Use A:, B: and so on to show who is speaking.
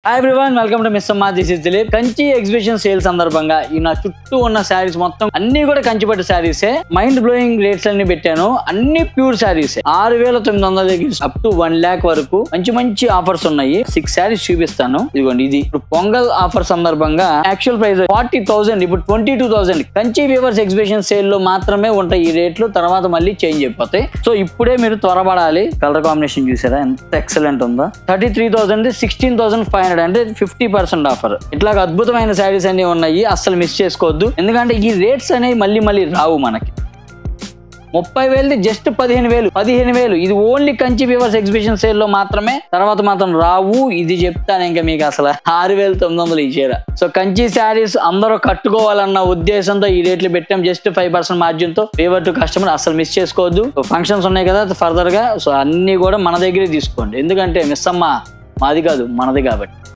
A: Hi everyone, welcome to Mr. Ma. This is Dilip. Kanchi exhibition sale సందర్భంగా ఈ నా చుట్టూ ఉన్న శారీస్ మొత్తం అన్ని కూడా కంచిపట్టు శారీసే. మైండ్ బ్లోయింగ్ రేట్స్ అన్ని పెట్టాను. అన్ని ప్యూర్ శారీస్ 6,900 దగ్గర అప్ టు 1 lakh వరకు మంచి ఆఫర్స్ ఉన్నాయి. 6 శారీస్ చూపిస్తాను. ఇదిగోండి, ఇది ఇప్పుడు పొంగల్ ఆఫర్ సందర్భంగా యాక్చువల్ ప్రైస్ 40,000, ఇప్పుడు 22,000. కంచి వీవర్స్ ఎగ్జిబిషన్ సేల్ లో మాత్రమే ఉంటాయి ఈ రేట్లు, తర్వాత మళ్ళీ చేంజ్ అయిపోతాయి. సో ఇప్పుడే మీరు త్వరపడాలి. కలర్ కాంబినేషన్ చూసారా ఎంత ఎక్సలెంట్ ఉందో. 33,000 16,500 అంటే 50% ఆఫర్. ఇట్లా అద్భుతమైన శారీస్ అన్ని ఉన్నాయి, అస్సలు మిస్ చేసుకోవద్దు. ఎందుకంటే ఈ రేట్స్ అనేవి మళ్ళీ రావు మనకి. 30,000 జస్ట్ 15,000. ఇది only Kanchi weavers exhibition sale లో మాత్రమే, తర్వాత మాత్రం రావు. ఇది చెప్తాను ఇంకా మీకు అసలు 6,900 ఈ చీర. సో కంచి శారీస్ అందరూ కట్టుకోవాలన్న ఉద్దేశంతో ఈ రేట్లు పెట్టాం. జస్ట్ 5% మార్జిన్ తో ఫేవర్ టు కస్టమర్, అసలు మిస్ చేసుకోవద్దు. ఫంక్షన్స్ ఉన్నాయి కదా ఫర్దర్ గా, సో అన్ని కూడా మన దగ్గరే తీసుకోండి. ఎందుకంటే మిస్ అమ్మ మాది కాదు, మనది కాబట్టి.